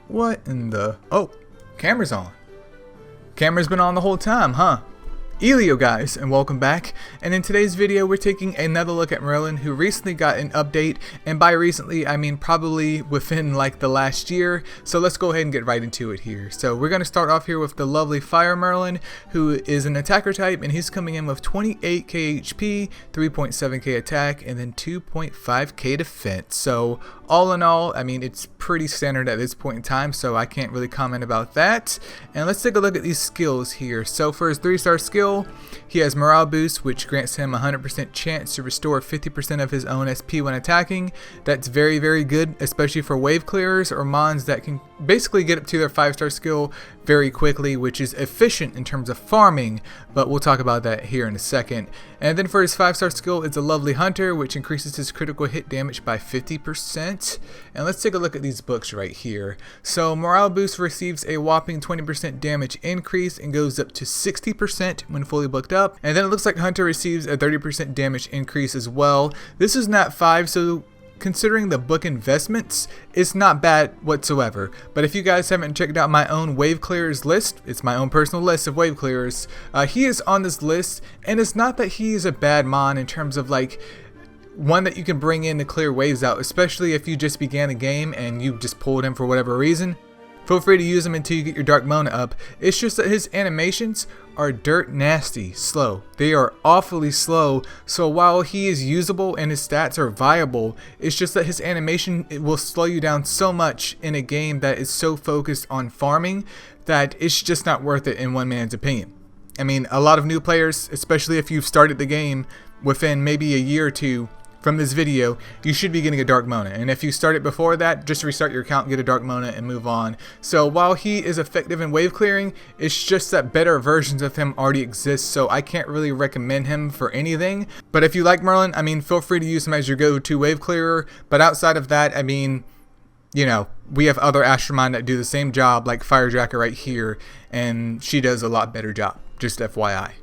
What in the... Oh, camera's on. Camera's been on the whole time, huh? Elio guys, and welcome back. And in today's video we're taking another look at Merlin, who recently got an update, and by recently I mean probably within like the last year. So let's go ahead and get right into it here. So we're going to start off here with the lovely Fire Merlin, who is an attacker type, and he's coming in with 28k HP, 3.7k attack, and then 2.5k defense. So all in all, I mean, it's pretty standard at this point in time, so I can't really comment about that. And let's take a look at these skills here. So for his 3-star skill, he has morale boost, which grants him a 100% chance to restore 50% of his own SP when attacking. That's very, very good, especially for wave clearers or mons that can basically get up to their 5-star skill very quickly, which is efficient in terms of farming, but we'll talk about that here in a second. And then for his 5-star skill, it's a lovely hunter, which increases his critical hit damage by 50%. And let's take a look at these books right here. So morale boost receives a whopping 20% damage increase and goes up to 60% when fully booked up. And then it looks like hunter receives a 30% damage increase as well. This is Nat 5, so considering the book investments, it's not bad whatsoever. But if you guys haven't checked out my own wave clearers list, it's my own personal list of wave clearers, he is on this list, and it's not that he is a bad mon in terms of like one that you can bring in to clear waves out, especially if you just began the game and you just pulled him for whatever reason. Feel free to use him until you get your Dark Mona up. It's just that his animations are dirt nasty slow. They are awfully slow, so while he is usable and his stats are viable, it's just that his animation, it will slow you down so much in a game that is so focused on farming that it's just not worth it in one man's opinion. I mean, a lot of new players, especially if you've started the game within maybe a year or two from this video, you should be getting a Dark Mona, and if you start it before that, just restart your account, get a Dark Mona, and move on. So while he is effective in wave clearing, it's just that better versions of him already exist, so I can't really recommend him for anything. But if you like Merlin, I mean, feel free to use him as your go-to wave clearer, but outside of that, I mean, you know, we have other astromon that do the same job, like Firejacker right here, and she does a lot better job, just FYI.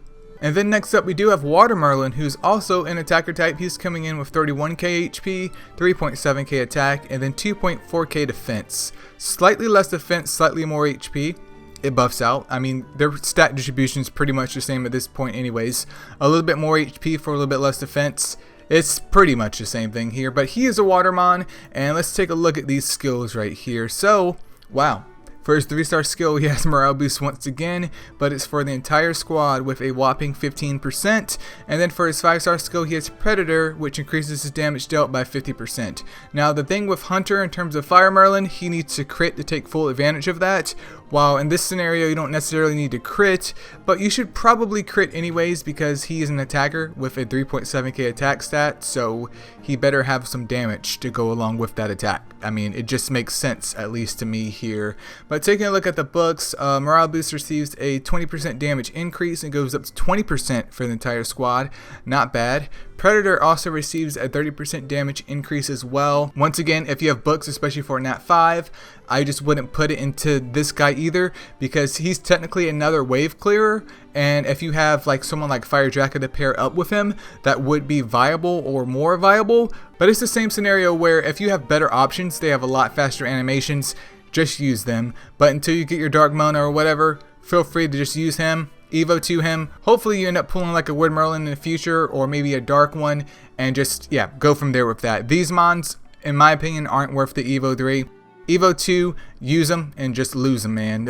And then next up we do have Water Merlin, who's also an attacker type. He's coming in with 31k HP, 3.7k attack, and then 2.4k defense. Slightly less defense, slightly more HP. It buffs out. I mean, their stat distribution is pretty much the same at this point anyways. A little bit more HP for a little bit less defense. It's pretty much the same thing here, but he is a Watermon, and let's take a look at these skills right here. So, wow. For his 3-star skill, he has morale boost once again, but it's for the entire squad with a whopping 15%. And then for his 5-star skill, he has Predator, which increases his damage dealt by 50%. Now, the thing with Hunter in terms of Fire Merlin, he needs to crit to take full advantage of that. While in this scenario, you don't necessarily need to crit, but you should probably crit anyways because he is an attacker with a 3.7k attack stat, so he better have some damage to go along with that attack. I mean, it just makes sense, at least to me here. But taking a look at the books, morale boost receives a 20% damage increase and goes up to 20% for the entire squad. Not bad. Predator also receives a 30% damage increase as well. Once again, if you have books, especially for Nat 5, I just wouldn't put it into this guy either because he's technically another wave clearer, and if you have like someone like Firejacker to pair up with him, that would be viable or more viable. But it's the same scenario where if you have better options, they have a lot faster animations, just use them. But until you get your Dark Mona or whatever, feel free to just use him. Evo to him. Hopefully you end up pulling like a Wood Merlin in the future or maybe a dark one, and just, yeah, go from there with that. These mons, in my opinion, aren't worth the Evo 3. Evo 2, use them and just lose them, man.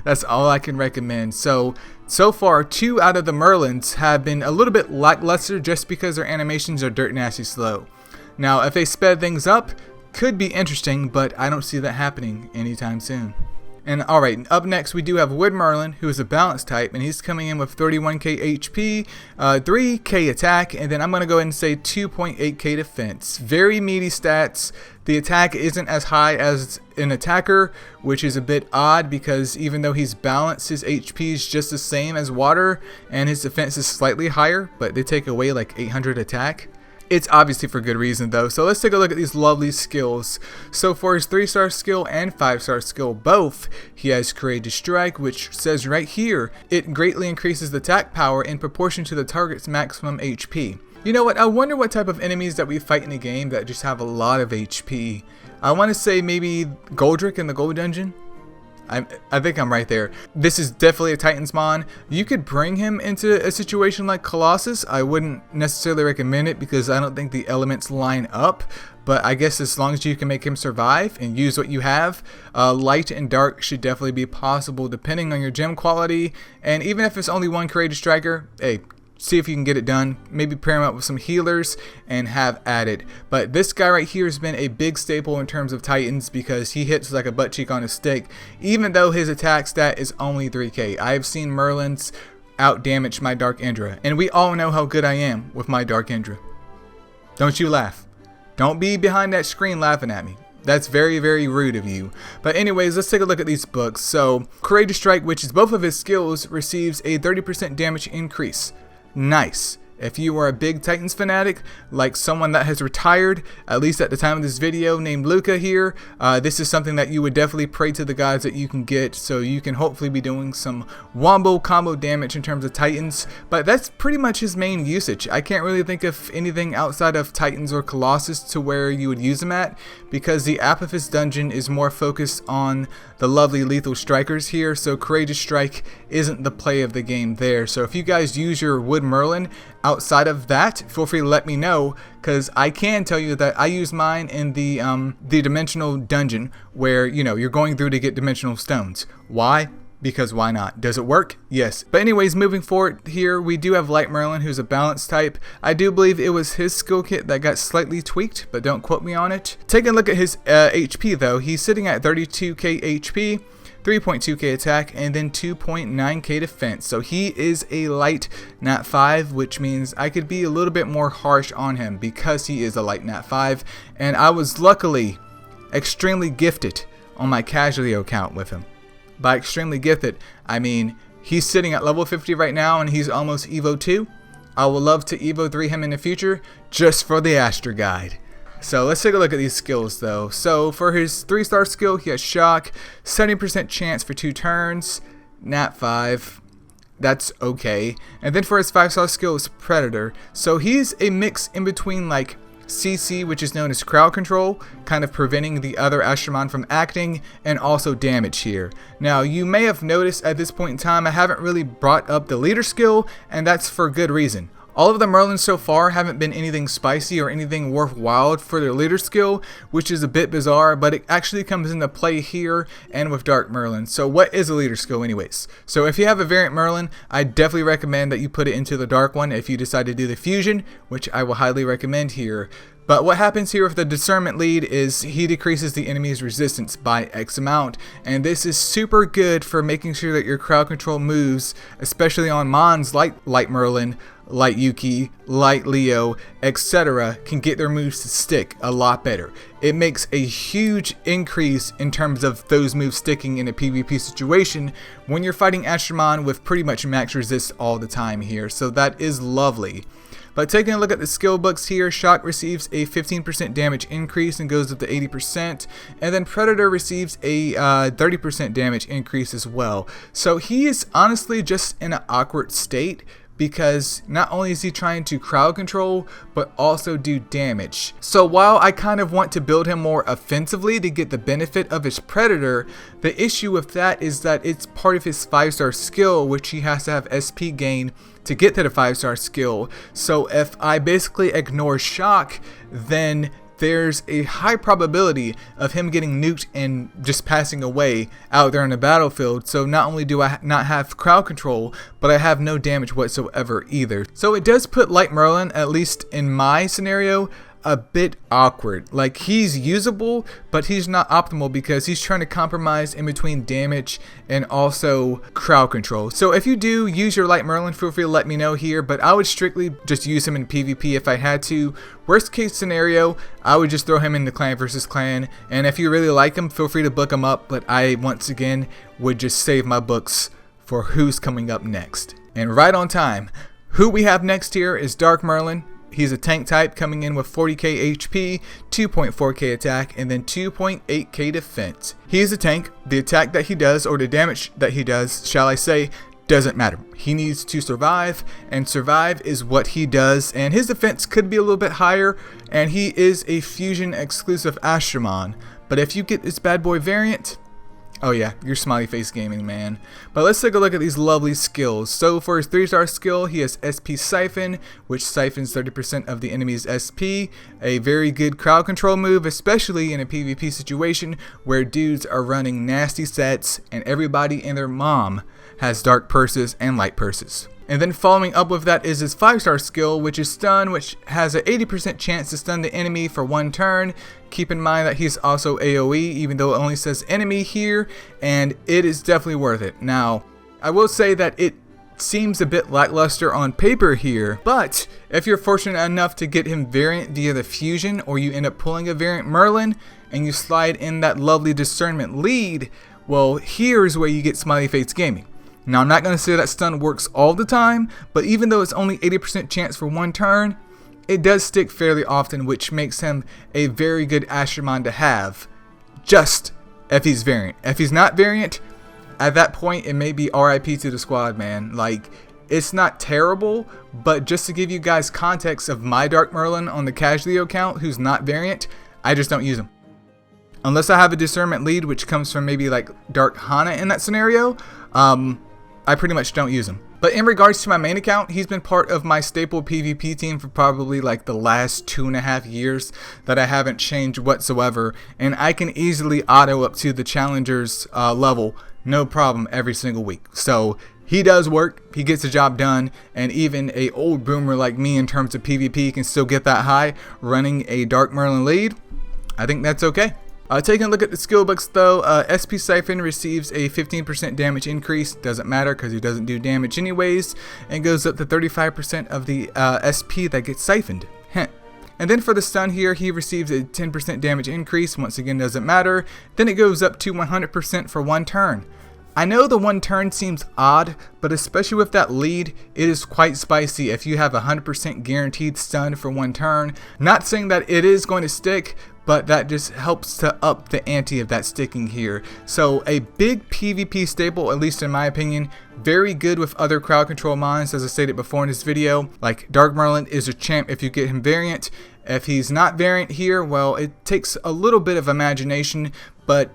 That's all I can recommend. So far, 2 out of the Merlins have been a little bit lackluster just because their animations are dirt nasty slow. Now, if they sped things up, could be interesting, but I don't see that happening anytime soon. And alright, up next we do have Wood Merlin, who is a balance type, and he's coming in with 31k HP, 3k attack, and then I'm going to go ahead and say 2.8k defense. Very meaty stats. The attack isn't as high as an attacker, which is a bit odd because even though he's balanced, his HP is just the same as water, and his defense is slightly higher, but they take away like 800 attack. It's obviously for good reason though, so let's take a look at these lovely skills. So for his 3-star skill and 5-star skill both, he has Courageous Strike, which says right here, it greatly increases the attack power in proportion to the target's maximum HP. You know what, I wonder what type of enemies that we fight in a game that just have a lot of HP. I want to say maybe Goldrick in the Gold Dungeon. I think I'm right there. This is definitely a Titansmon. You could bring him into a situation like Colossus. I wouldn't necessarily recommend it because I don't think the elements line up. But I guess as long as you can make him survive and use what you have, light and dark should definitely be possible depending on your gem quality. And even if it's only one Courageous Striker, hey, see if you can get it done. Maybe pair him up with some healers and have at it. But this guy right here has been a big staple in terms of Titans because he hits like a butt cheek on a stick, even though his attack stat is only 3k. I've seen Merlins out damage my Dark Indra, and we all know how good I am with my Dark Indra. Don't you laugh. Don't be behind that screen laughing at me. That's very, very rude of you. But anyways, let's take a look at these books. So Courageous Strike, which is both of his skills, receives a 30% damage increase. Nice. If you are a big Titans fanatic, like someone that has retired, at least at the time of this video, named Luca here, this is something that you would definitely pray to the gods that you can get, so you can hopefully be doing some wombo combo damage in terms of Titans. But that's pretty much his main usage. I can't really think of anything outside of Titans or Colossus to where you would use him at, because the Apophis dungeon is more focused on the lovely lethal strikers here, so Courageous Strike isn't the play of the game there. So if you guys use your Wood Merlin outside of that, feel free to let me know, because I can tell you that I use mine in the dimensional dungeon where, you know, you're going through to get dimensional stones. Why? Because why not? Does it work? Yes. But anyways, moving forward here, we do have Light Merlin, who's a balance type. I do believe it was his skill kit that got slightly tweaked, but don't quote me on it. Taking a look at his HP though, he's sitting at 32k HP, 3.2k attack, and then 2.9k defense. So he is a light Nat 5, which means I could be a little bit more harsh on him because he is a light Nat 5. And I was luckily extremely gifted on my casualty account with him. By extremely gifted, I mean he's sitting at level 50 right now and he's almost Evo 2. I would love to Evo 3 him in the future just for the Astro Guide. So let's take a look at these skills though. So for his 3-star skill, he has Shock, 70% chance for 2 turns, Nat 5. That's okay. And then for his 5-star skill is Predator. So he's a mix in between like CC, which is known as crowd control, kind of preventing the other astromon from acting, and also damage here. Now you may have noticed at this point in time I haven't really brought up the leader skill, and that's for good reason. All of the Merlins so far haven't been anything spicy or anything worthwhile for their leader skill, which is a bit bizarre, but it actually comes into play here and with Dark Merlin. So what is a leader skill anyways? So if you have a variant Merlin, I definitely recommend that you put it into the dark one if you decide to do the fusion, which I will highly recommend here. But what happens here with the discernment lead is he decreases the enemy's resistance by X amount, and this is super good for making sure that your crowd control moves, especially on Mons like Light Merlin, Light Yuki, Light Leo, etc., can get their moves to stick a lot better. It makes a huge increase in terms of those moves sticking in a PvP situation when you're fighting Astromon with pretty much max resist all the time here, so that is lovely. But taking a look at the skill books here, Shock receives a 15% damage increase and goes up to 80%, and then Predator receives a 30% damage increase as well. So he is honestly just in an awkward state, because not only is he trying to crowd control, but also do damage. So while I kind of want to build him more offensively to get the benefit of his Predator, the issue with that is that it's part of his 5-star skill, which he has to have SP gain to get to the 5-star skill. So if I basically ignore Shock, then there's a high probability of him getting nuked and just passing away out there in the battlefield. So not only do I not have crowd control, but I have no damage whatsoever either. So it does put Light Merlin, at least in my scenario, a bit awkward. Like, he's usable, but he's not optimal because he's trying to compromise in between damage and also crowd control. So if you do use your Light Merlin, feel free to let me know here, but I would strictly just use him in PvP if I had to. Worst case scenario, I would just throw him into clan versus clan, and if you really like him, feel free to book him up, but I once again would just save my books for who's coming up next. And right on time, who we have next here is Dark Merlin. He's a tank type coming in with 40k HP, 2.4k attack, and then 2.8k defense. He is a tank. The attack that he does, or the damage that he does, shall I say, doesn't matter. He needs to survive, and survive is what he does, and his defense could be a little bit higher, and he is a fusion exclusive astromon. But if you get this bad boy variant, oh yeah, you're smiley face gaming, man. But let's take a look at these lovely skills. So for his 3-star skill, he has SP Siphon, which siphons 30% of the enemy's SP. A very good crowd control move, especially in a PvP situation where dudes are running nasty sets and everybody and their mom has dark purses and light purses. And then following up with that is his 5-star skill, which is Stun, which has an 80% chance to stun the enemy for 1 turn. Keep in mind that he's also AoE, even though it only says enemy here, and it is definitely worth it. Now, I will say that it seems a bit lackluster on paper here, but if you're fortunate enough to get him variant via the fusion, or you end up pulling a variant Merlin, and you slide in that lovely discernment lead, well, here's where you get smiley face gaming. Now, I'm not going to say that stun works all the time, but even though it's only 80% chance for 1 turn, it does stick fairly often, which makes him a very good astromon to have, just if he's variant. If he's not variant, at that point, it may be RIP to the squad, man. Like, it's not terrible, but just to give you guys context of my Dark Merlin on the casualty account who's not variant, I just don't use him. Unless I have a discernment lead, which comes from maybe like Dark Hana in that scenario, I pretty much don't use him. But in regards to my main account, he's been part of my staple PvP team for probably like the last 2.5 years that I haven't changed whatsoever, and I can easily auto up to the challengers level, no problem, every single week. So he does work, he gets the job done, and even a old boomer like me in terms of PvP can still get that high running a Dark Merlin lead. I think that's okay. Taking a look at the skill books though, SP Siphon receives a 15% damage increase, doesn't matter because he doesn't do damage anyways, and goes up to 35% of the SP that gets siphoned. And then for the stun here, he receives a 10% damage increase, once again doesn't matter, then it goes up to 100% for 1 turn. I know the 1 turn seems odd, but especially with that lead, it is quite spicy if you have 100% guaranteed stun for 1 turn. Not saying that it is going to stick, but that just helps to up the ante of that sticking here. So a big PvP staple, at least in my opinion, very good with other crowd control mons, as I stated before in this video. Like Dark Merlin is a champ if you get him variant. If he's not variant here, well, it takes a little bit of imagination, but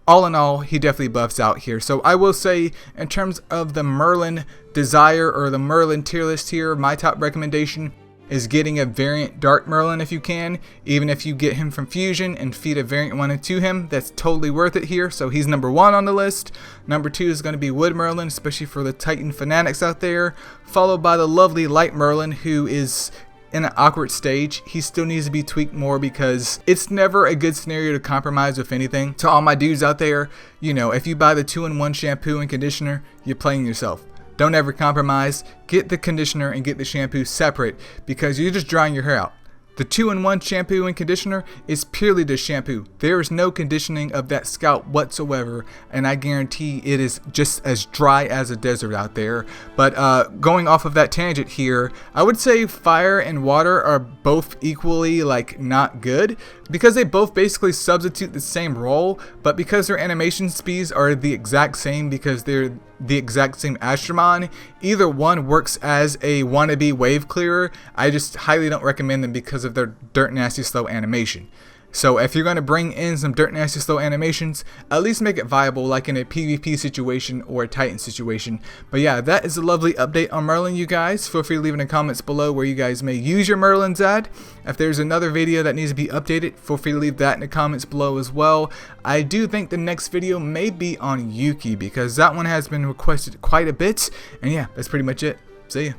all in all, he definitely buffs out here. So I will say, in terms of the Merlin desire or the Merlin tier list here, my top recommendation is getting a variant Dark Merlin if you can. Even if you get him from Fusion and feed a variant 1 to him, that's totally worth it here. So he's number 1 on the list. Number 2 is going to be Wood Merlin, especially for the Titan fanatics out there. Followed by the lovely Light Merlin, who is in an awkward stage. He still needs to be tweaked more because it's never a good scenario to compromise with anything. To all my dudes out there, you know, if you buy the 2-in-1 shampoo and conditioner, you're playing yourself. Don't ever compromise. Get the conditioner and get the shampoo separate because you're just drying your hair out. The 2-in-1 shampoo and conditioner is purely the shampoo. There is no conditioning of that scalp whatsoever, and I guarantee it is just as dry as a desert out there. But going off of that tangent here, I would say fire and water are both equally like not good because they both basically substitute the same role, but because their animation speeds are the exact same because they're the exact same astromon, either one works as a wannabe wave clearer. I just highly don't recommend them because of their dirt nasty slow animation. So if you're going to bring in some dirt nasty slow animations, at least make it viable like in a PvP situation or a Titan situation. But yeah, that is a lovely update on Merlin, you guys. Feel free to leave in the comments below where you guys may use your Merlins at. If there's another video that needs to be updated, feel free to leave that in the comments below as well. I do think the next video may be on Yuki because that one has been requested quite a bit. And yeah, that's pretty much it. See ya.